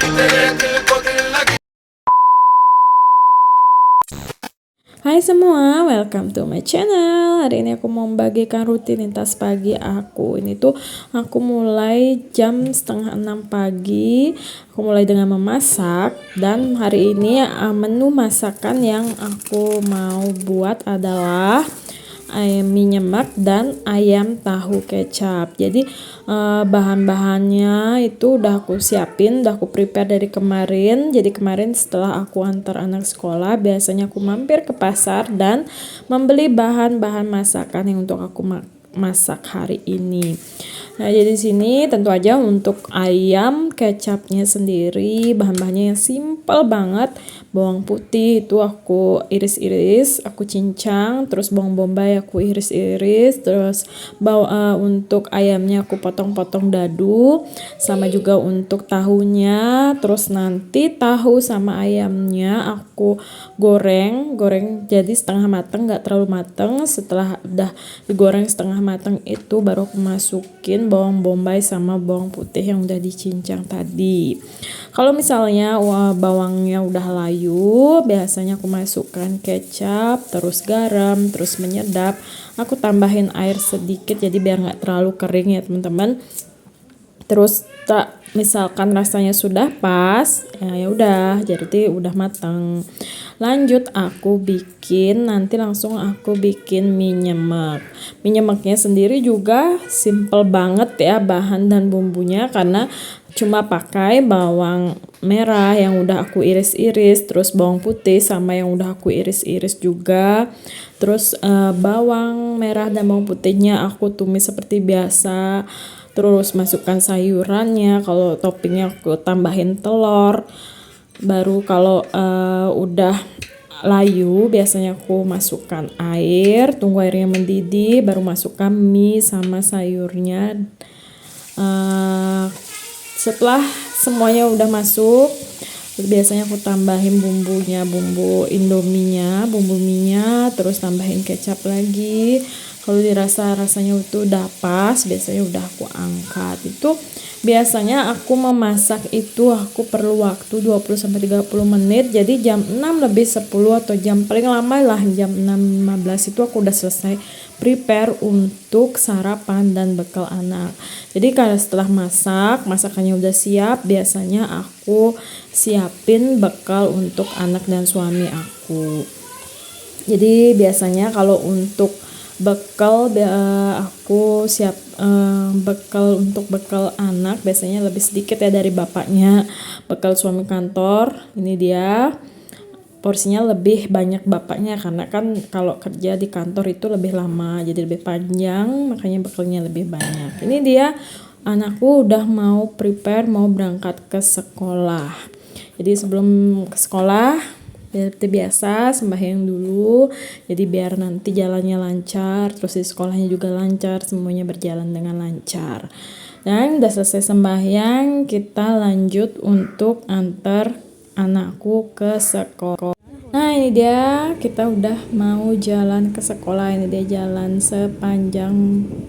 Hai semua, welcome to my channel. Hari ini aku mau membagikan rutinitas pagi aku. Ini tuh aku mulai jam setengah 6 pagi. Aku mulai dengan memasak. Dan hari ini menu masakan yang aku mau buat adalah ayam mie nyemek dan ayam tahu kecap. Jadi bahan-bahannya itu udah aku siapin, udah aku prepare dari kemarin. Jadi kemarin setelah aku antar anak sekolah, biasanya aku mampir ke pasar dan membeli bahan-bahan masakan yang untuk aku masak hari ini. Nah, jadi di sini tentu aja untuk ayam kecapnya sendiri bahan-bahannya yang simple banget. Bawang putih itu aku iris-iris, aku cincang, terus bawang bombay aku iris-iris, terus untuk ayamnya aku potong-potong dadu, sama juga untuk tahunya, terus nanti tahu sama ayamnya aku goreng jadi setengah mateng, nggak terlalu mateng. Setelah udah digoreng setengah mateng itu baru aku masukin bawang bombay sama bawang putih yang udah dicincang tadi. Kalau misalnya bawangnya udah layu, biasanya aku masukkan kecap, terus garam, terus menyedap. Aku tambahin air sedikit jadi biar nggak terlalu kering ya teman-teman. Terus misalkan rasanya sudah pas, ya udah jadi udah matang. Lanjut nanti langsung aku bikin mie nyemek. Mie nyemeknya sendiri juga simple banget ya bahan dan bumbunya, karena cuma pakai bawang merah yang udah aku iris-iris, terus bawang putih sama yang udah aku iris-iris juga. Terus bawang merah dan bawang putihnya aku tumis seperti biasa. Terus masukkan sayurannya, kalau toppingnya aku tambahin telur. Baru kalau udah layu biasanya aku masukkan air, tunggu airnya mendidih, baru masukkan mie sama sayurnya. Setelah semuanya udah masuk, biasanya aku tambahin bumbunya, bumbu indominya, bumbu minyak, terus tambahin kecap lagi. Kalau dirasa rasanya itu udah pas, biasanya udah aku angkat. Itu biasanya aku memasak itu aku perlu waktu 20-30 menit. Jadi jam 6 lebih 10 atau jam paling lama lah jam 6.15 itu aku udah selesai prepare untuk sarapan dan bekal anak. Jadi kalau setelah masakannya udah siap, biasanya aku siapin bekal untuk anak dan suami aku. Jadi biasanya kalau untuk bekal aku siap bekal untuk bekal anak biasanya lebih sedikit ya dari bapaknya. Bekal suami kantor ini dia porsinya lebih banyak bapaknya, karena kan kalau kerja di kantor itu lebih lama jadi lebih panjang, makanya bekalnya lebih banyak. Ini dia anakku udah mau prepare mau berangkat ke sekolah. Jadi sebelum ke sekolah seperti biasa sembahyang dulu, jadi biar nanti jalannya lancar, terus di sekolahnya juga lancar, semuanya berjalan dengan lancar. Dan udah selesai sembahyang, kita lanjut untuk antar anakku ke sekolah. Nah ini dia kita udah mau jalan ke sekolah. Ini dia jalan sepanjang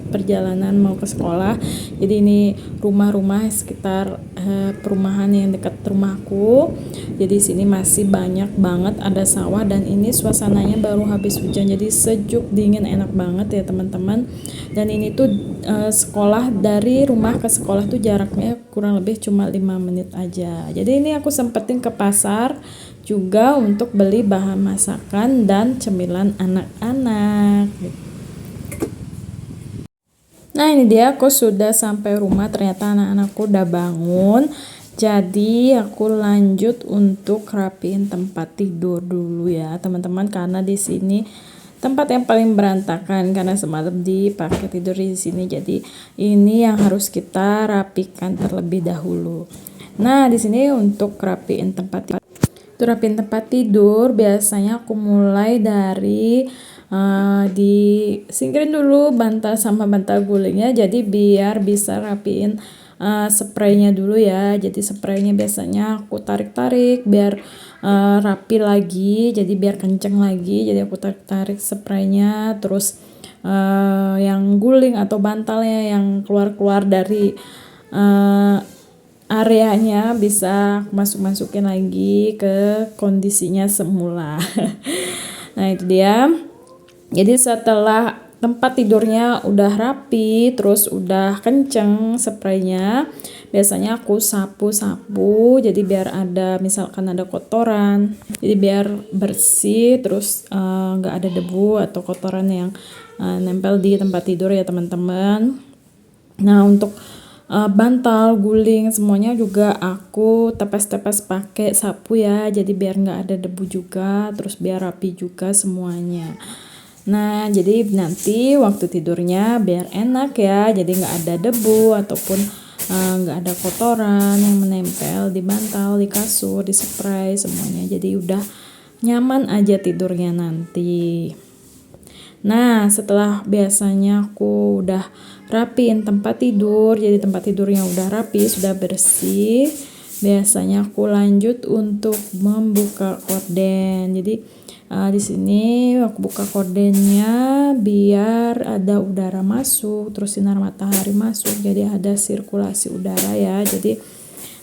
perjalanan mau ke sekolah. Jadi ini rumah-rumah sekitar perumahan yang dekat rumahku. Jadi sini masih banyak banget ada sawah, dan ini suasananya baru habis hujan jadi sejuk dingin enak banget ya teman-teman. Dan ini tuh sekolah dari rumah ke sekolah tuh jaraknya kurang lebih cuma 5 menit aja. Jadi ini aku sempetin ke pasar juga untuk beli bahan masakan dan cemilan anak-anak. Nah ini dia aku sudah sampai rumah, ternyata anak-anakku udah bangun. Jadi aku lanjut untuk rapiin tempat tidur dulu ya teman-teman, karena di sini tempat yang paling berantakan karena semalam dipakai tidur di sini. Jadi ini yang harus kita rapikan terlebih dahulu. Nah di sini untuk rapiin tempat tidur biasanya aku mulai dari disingkirin dulu bantal sama bantal gulingnya, jadi biar bisa rapiin spraynya dulu ya. Jadi spraynya biasanya aku tarik-tarik biar rapi lagi, jadi biar kenceng lagi, jadi aku tarik-tarik spraynya. Terus yang guling atau bantalnya yang keluar-keluar dari areanya bisa masuk-masukin lagi ke kondisinya semula. Nah itu dia. Jadi setelah tempat tidurnya udah rapi, terus udah kenceng spraynya, biasanya aku sapu-sapu jadi biar ada, misalkan ada kotoran, jadi biar bersih, terus nggak ada debu atau kotoran yang nempel di tempat tidur ya teman-teman. Nah untuk bantal, guling semuanya juga aku tepes-tepes pakai sapu ya, jadi biar nggak ada debu juga, terus biar rapi juga semuanya. Nah jadi nanti waktu tidurnya biar enak ya, jadi nggak ada debu ataupun nggak ada kotoran yang menempel di bantal, di kasur, di spray semuanya, jadi udah nyaman aja tidurnya nanti. Nah setelah biasanya aku udah rapiin tempat tidur, jadi tempat tidurnya udah rapi, sudah bersih, biasanya aku lanjut untuk membuka korden. Jadi di sini aku buka kordennya biar ada udara masuk, terus sinar matahari masuk, jadi ada sirkulasi udara ya, jadi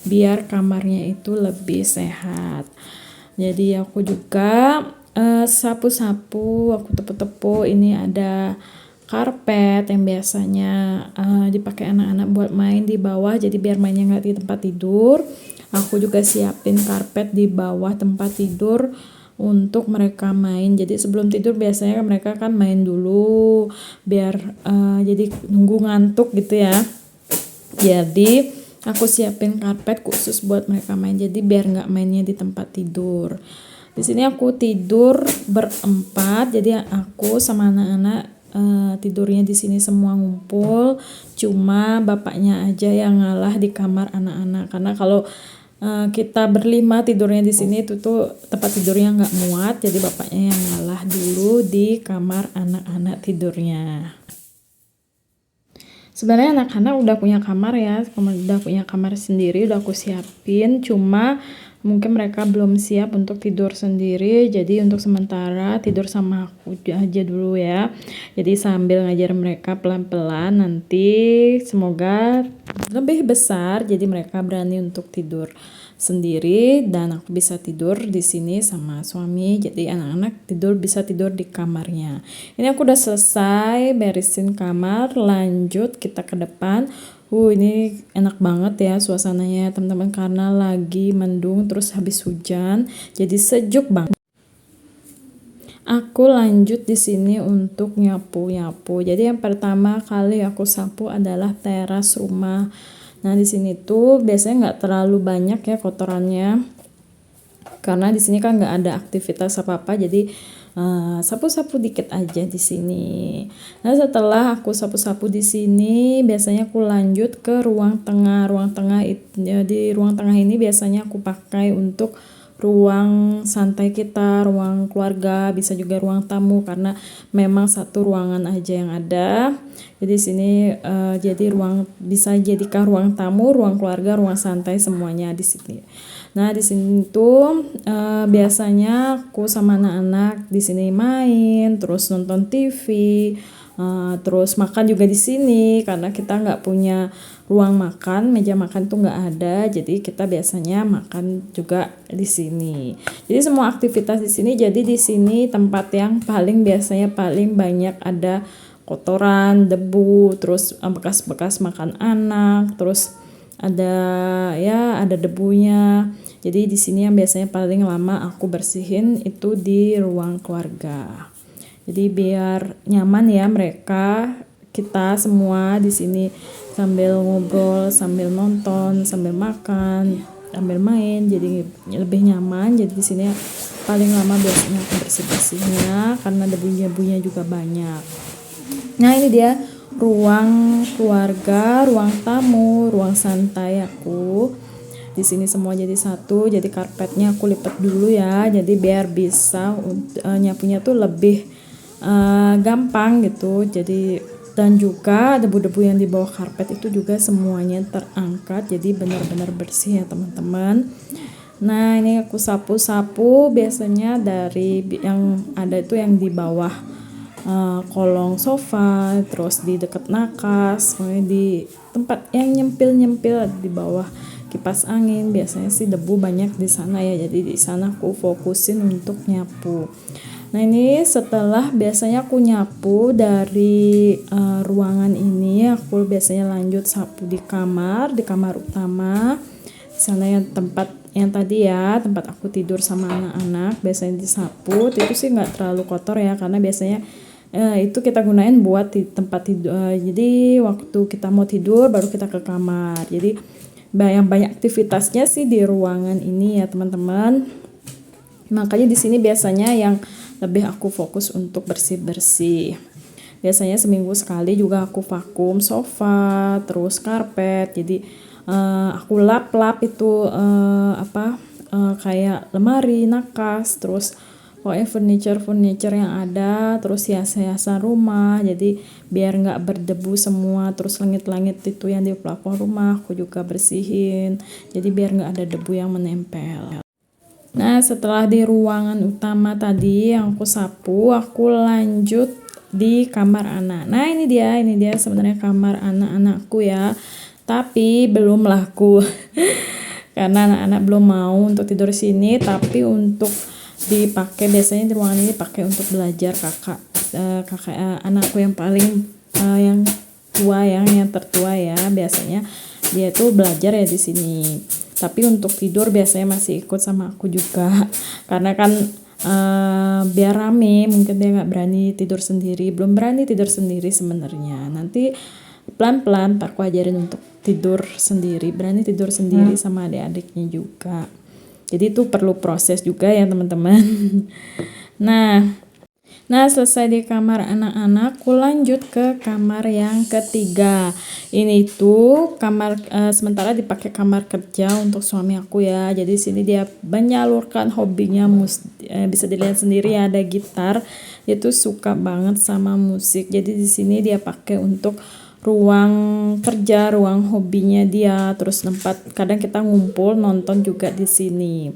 biar kamarnya itu lebih sehat. Jadi aku juga sapu-sapu, aku tepu-tepu. Ini ada karpet yang biasanya dipakai anak-anak buat main di bawah, jadi biar mainnya nggak di tempat tidur. Aku juga siapin karpet di bawah tempat tidur untuk mereka main. Jadi sebelum tidur biasanya mereka kan main dulu biar jadi nunggu ngantuk gitu ya. Jadi aku siapin karpet khusus buat mereka main, jadi biar nggak mainnya di tempat tidur. Di sini aku tidur berempat, jadi aku sama anak-anak tidurnya di sini semua ngumpul. Cuma bapaknya aja yang ngalah di kamar anak-anak, karena kalau kita berlima tidurnya di sini itu tuh tempat tidurnya nggak muat, jadi bapaknya yang ngalah dulu di kamar anak-anak tidurnya. Sebenarnya anak-anak udah punya kamar ya, udah punya kamar sendiri, udah aku siapin, cuma mungkin mereka belum siap untuk tidur sendiri, jadi untuk sementara tidur sama aku aja dulu ya. Jadi sambil ngajar mereka pelan-pelan, nanti semoga lebih besar jadi mereka berani untuk tidur sendiri dan aku bisa tidur di sini sama suami, jadi anak-anak bisa tidur di kamarnya. Ini aku udah selesai beresin kamar, lanjut kita ke depan. Ini enak banget ya suasananya teman-teman, karena lagi mendung terus habis hujan, jadi sejuk banget. Aku lanjut di sini untuk nyapu-nyapu. Jadi yang pertama kali aku sapu adalah teras rumah. Nah di sini tuh biasanya nggak terlalu banyak ya kotorannya, karena di sini kan nggak ada aktivitas apa-apa, jadi sapu-sapu dikit aja di sini. Nah setelah aku sapu-sapu di sini, biasanya aku lanjut ke ruang tengah. Di ruang tengah ini biasanya aku pakai untuk ruang santai kita, ruang keluarga, bisa juga ruang tamu, karena memang satu ruangan aja yang ada. Jadi sini jadi bisa jadikan ruang tamu, ruang keluarga, ruang santai semuanya di sini. Nah di sini tuh biasanya aku sama anak-anak di sini main, terus nonton TV, terus makan juga di sini, karena kita nggak punya ruang makan, meja makan tuh nggak ada, jadi kita biasanya makan juga di sini. Jadi semua aktivitas di sini, jadi di sini tempat yang biasanya paling banyak ada kotoran, debu, terus bekas-bekas makan anak, terus ada debunya. Jadi di sini yang biasanya paling lama aku bersihin itu di ruang keluarga. Jadi biar nyaman ya mereka, kita semua di sini sambil ngobrol, sambil nonton, sambil makan, sambil main, jadi lebih nyaman. Jadi di sini paling lama biasanya aku bersih-bersihnya, karena debu-debunya juga banyak. Nah ini dia ruang keluarga, ruang tamu, ruang santai aku. Di sini semua jadi satu, jadi karpetnya aku lipat dulu ya, jadi biar bisa nyapunya tuh lebih gampang gitu. Jadi dan juga debu-debu yang di bawah karpet itu juga semuanya terangkat, jadi benar-benar bersih ya teman-teman. Nah ini aku sapu-sapu biasanya dari yang ada itu yang di bawah kolong sofa, terus di dekat nakas, di tempat yang nyempil-nyempil di bawah kipas angin, biasanya sih debu banyak di sana ya, jadi di sana aku fokusin untuk nyapu. Nah ini setelah biasanya aku nyapu dari ruangan ini, aku biasanya lanjut sapu di kamar utama. Di sana yang tempat yang tadi ya, tempat aku tidur sama anak-anak, biasanya disapu. Itu sih nggak terlalu kotor ya, karena biasanya itu kita gunain buat di tempat tidur. Jadi waktu kita mau tidur baru kita ke kamar. Jadi banyak aktivitasnya sih di ruangan ini ya teman-teman. Makanya di sini biasanya yang lebih aku fokus untuk bersih-bersih. Biasanya seminggu sekali juga aku vakum sofa, terus karpet. Jadi aku lap-lap itu kayak lemari, nakas, terus pokoknya furniture yang ada, terus hiasan rumah. Jadi biar nggak berdebu semua, terus langit-langit itu yang di plafon rumah aku juga bersihin. Jadi biar nggak ada debu yang menempel. Nah setelah di ruangan utama tadi yang aku sapu, aku lanjut di kamar anak. Nah ini dia sebenarnya kamar anak-anakku ya, tapi belum laku karena anak-anak belum mau untuk tidur sini, tapi untuk dipakai biasanya di ruangan ini pakai untuk belajar kakak anakku yang paling yang tua yang tertua ya, biasanya dia tuh belajar ya di sini. Tapi untuk tidur biasanya masih ikut sama aku juga karena kan biar rame, mungkin dia nggak berani tidur sendiri, belum berani tidur sendiri sebenarnya. Nanti pelan-pelan aku ajarin untuk tidur sendiri, berani tidur sendiri sama adik-adiknya juga. Jadi itu perlu proses juga ya teman-teman. Nah selesai di kamar anak-anak, aku lanjut ke kamar yang ketiga. Ini tuh kamar sementara dipakai kamar kerja untuk suami aku ya. Jadi sini dia menyalurkan hobinya bisa dilihat sendiri ya, ada gitar. Dia tuh suka banget sama musik. Jadi di sini dia pakai untuk ruang kerja, ruang hobinya dia. Terus tempat kadang kita ngumpul nonton juga di sini.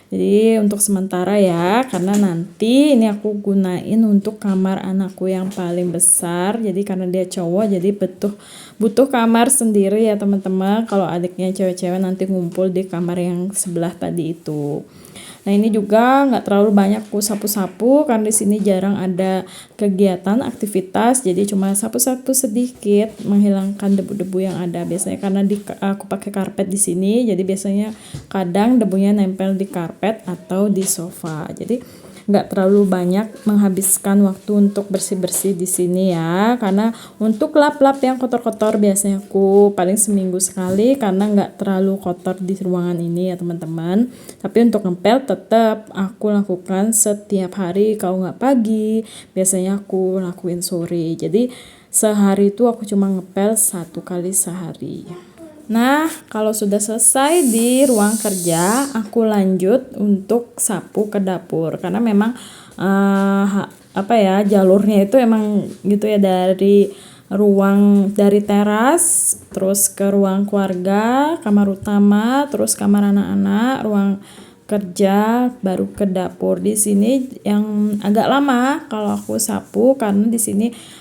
Jadi untuk sementara ya, karena nanti ini aku gunain untuk kamar anakku yang paling besar. Jadi karena dia cowok, jadi butuh kamar sendiri ya teman-teman. Kalau adiknya cewek-cewek nanti ngumpul di kamar yang sebelah tadi itu. Nah ini juga nggak terlalu banyak aku sapu-sapu karena di sini jarang ada kegiatan aktivitas, jadi cuma sapu-sapu sedikit menghilangkan debu-debu yang ada. Biasanya karena aku pakai karpet di sini, jadi biasanya kadang debunya nempel di karpet atau di sofa. Jadi nggak terlalu banyak menghabiskan waktu untuk bersih-bersih di sini ya, karena untuk lap-lap yang kotor-kotor biasanya aku paling seminggu sekali karena nggak terlalu kotor di ruangan ini ya teman-teman. Tapi untuk ngepel tetap aku lakukan setiap hari, kalau nggak pagi biasanya aku lakuin sore. Jadi sehari itu aku cuma ngepel 1 kali sehari. Nah, kalau sudah selesai di ruang kerja, aku lanjut untuk sapu ke dapur karena memang jalurnya itu emang gitu ya, dari teras terus ke ruang keluarga, kamar utama, terus kamar anak-anak, ruang kerja, baru ke dapur. Di sini yang agak lama kalau aku sapu karena di sini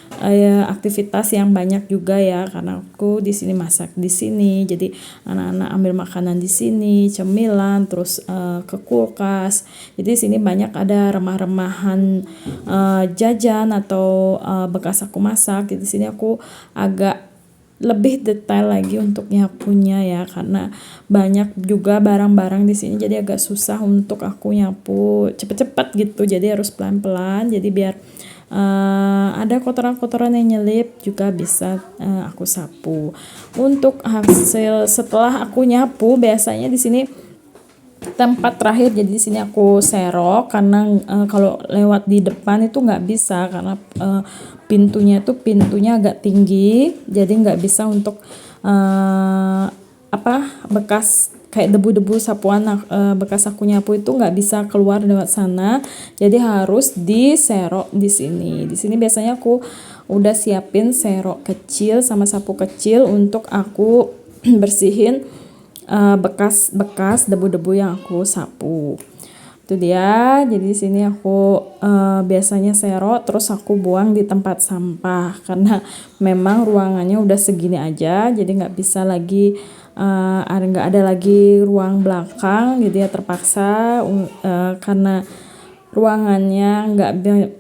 aktivitas yang banyak juga ya, karena aku di sini masak di sini, jadi anak-anak ambil makanan di sini, cemilan, terus ke kulkas. Jadi di sini banyak ada remah-remahan jajan atau bekas aku masak. Jadi di sini aku agak lebih detail lagi untuk nyapunya ya, karena banyak juga barang-barang di sini, jadi agak susah untuk aku nyapu cepet-cepet gitu. Jadi harus pelan-pelan. Jadi biar ada kotoran-kotoran yang nyelip juga bisa aku sapu. Untuk hasil setelah aku nyapu, biasanya di sini tempat terakhir, jadi di sini aku serok karena kalau lewat di depan itu nggak bisa karena pintunya agak tinggi, jadi nggak bisa untuk bekas kayak debu-debu sapuan bekas aku nyapu itu nggak bisa keluar lewat sana, jadi harus diserok di sini. Di sini biasanya aku udah siapin serok kecil sama sapu kecil untuk aku bersihin bekas debu-debu yang aku sapu. Itu dia. Jadi di sini aku biasanya serok terus aku buang di tempat sampah karena memang ruangannya udah segini aja, jadi nggak bisa lagi nggak ada lagi ruang belakang, jadi ya terpaksa karena ruangannya nggak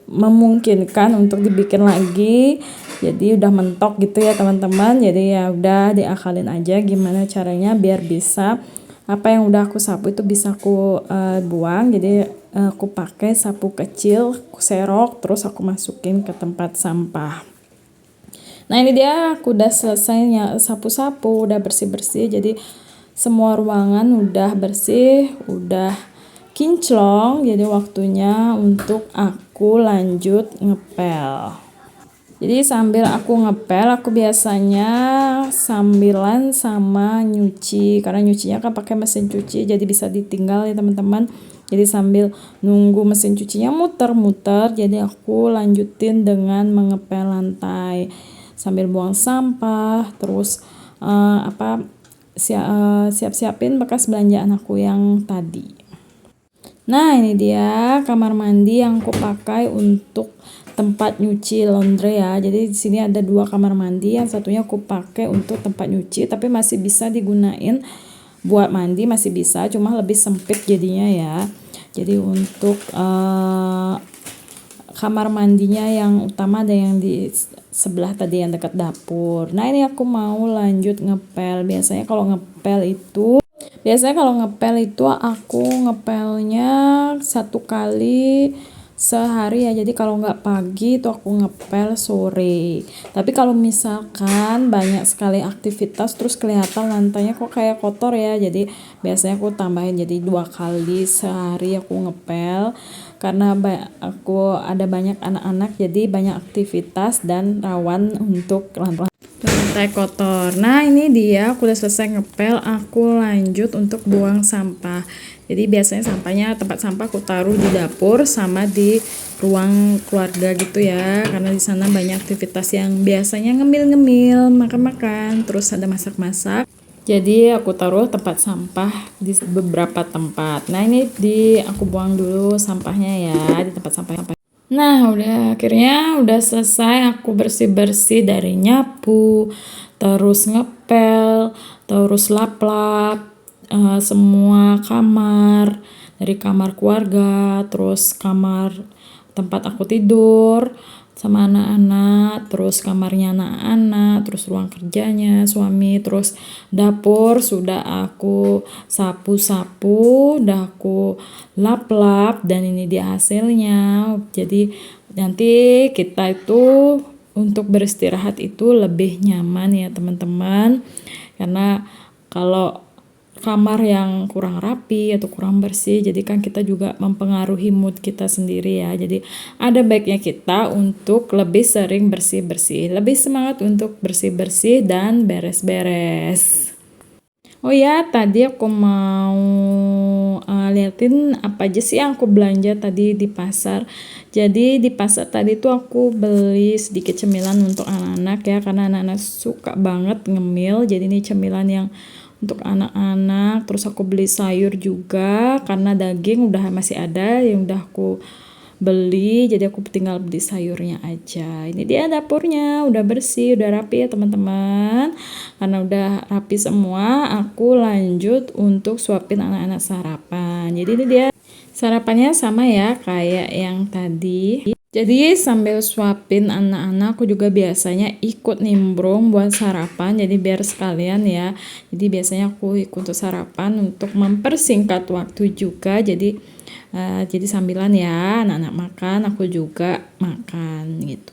memungkinkan untuk dibikin lagi, jadi udah mentok gitu ya teman-teman. Jadi ya udah diakalin aja gimana caranya biar bisa apa yang udah aku sapu itu bisa aku buang. Jadi aku pakai sapu kecil, aku serok terus aku masukin ke tempat sampah. Nah ini dia aku udah selesai sapu-sapu, udah bersih-bersih, jadi semua ruangan udah bersih, udah kinclong, jadi waktunya untuk aku lanjut ngepel. Jadi sambil aku ngepel, aku biasanya sambilan sama nyuci, karena nyucinya kan pakai mesin cuci, jadi bisa ditinggal ya teman-teman. Jadi sambil nunggu mesin cucinya muter-muter, jadi aku lanjutin dengan mengepel lantai sambil buang sampah, terus siap-siapin bekas belanjaan aku yang tadi. Nah ini dia kamar mandi yang aku pakai untuk tempat nyuci laundry ya. Jadi di sini ada 2 kamar mandi, yang satunya aku pakai untuk tempat nyuci, tapi masih bisa digunain buat mandi, masih bisa, cuma lebih sempit jadinya ya. Jadi untuk kamar mandinya yang utama ada yang di sebelah tadi yang dekat dapur. Nah ini aku mau lanjut ngepel. Biasanya kalau ngepel itu aku ngepelnya 1 kali sehari ya. Jadi kalau nggak pagi itu aku ngepel sore. Tapi kalau misalkan banyak sekali aktivitas terus kelihatan lantainya kok kayak kotor ya, jadi biasanya aku tambahin jadi 2 kali sehari aku ngepel, karena aku ada banyak anak-anak, jadi banyak aktivitas dan rawan untuk lantai kotor. Nah ini dia aku udah selesai ngepel, aku lanjut untuk buang sampah. Jadi biasanya sampahnya, tempat sampah aku taruh di dapur sama di ruang keluarga gitu ya, karena di sana banyak aktivitas yang biasanya ngemil-ngemil, makan-makan, terus ada masak-masak. Jadi aku taruh tempat sampah di beberapa tempat. Nah ini aku buang dulu sampahnya ya di tempat sampah. Nah akhirnya udah selesai aku bersih-bersih dari nyapu, terus ngepel, terus lap-lap semua kamar, dari kamar keluarga, terus kamar tempat aku tidur sama anak-anak, terus kamarnya anak-anak, terus ruang kerjanya suami, terus dapur sudah aku sapu-sapu, udah aku lap-lap, dan ini dia hasilnya. Jadi nanti kita itu untuk beristirahat itu lebih nyaman ya teman-teman, karena kalau kamar yang kurang rapi atau kurang bersih, jadi kan kita juga mempengaruhi mood kita sendiri ya. Jadi ada baiknya kita untuk lebih sering bersih-bersih, lebih semangat untuk bersih-bersih dan beres-beres. Oh ya, tadi aku mau liatin apa aja sih yang aku belanja tadi di pasar. Jadi di pasar tadi tuh aku beli sedikit cemilan untuk anak-anak ya, karena anak-anak suka banget ngemil. Jadi ini cemilan yang untuk anak-anak. Terus aku beli sayur juga, karena daging udah masih ada yang udah aku beli, jadi aku tinggal beli sayurnya aja. Ini dia dapurnya, udah bersih, udah rapi ya teman-teman. Karena udah rapi semua, aku lanjut untuk suapin anak-anak sarapan. Jadi ini dia sarapannya sama ya kayak yang tadi. Jadi sambil suapin anak-anak, aku juga biasanya ikut nimbrung buat sarapan, jadi biar sekalian ya. Jadi biasanya aku ikut untuk sarapan untuk mempersingkat waktu juga. Jadi sambilan ya, anak-anak makan, aku juga makan gitu.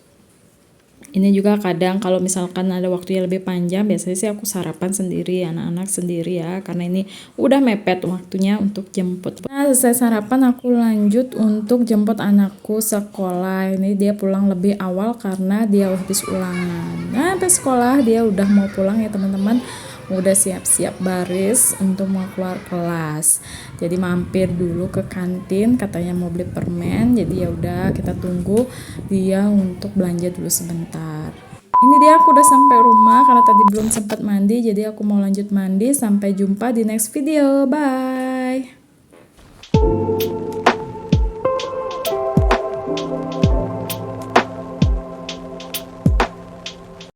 Ini juga kadang kalau misalkan ada waktunya lebih panjang, biasanya sih aku sarapan sendiri, anak-anak sendiri ya, karena ini udah mepet waktunya untuk jemput. Nah selesai sarapan aku lanjut untuk jemput anakku sekolah. Ini dia pulang lebih awal karena dia habis ulangan. Nah sampai sekolah dia udah mau pulang ya teman-teman, udah siap-siap baris untuk mau keluar kelas. Jadi mampir dulu ke kantin, katanya mau beli permen. Jadi ya udah kita tunggu dia untuk belanja dulu sebentar. Ini dia aku udah sampai rumah karena tadi belum sempat mandi, jadi aku mau lanjut mandi. Sampai jumpa di next video. Bye.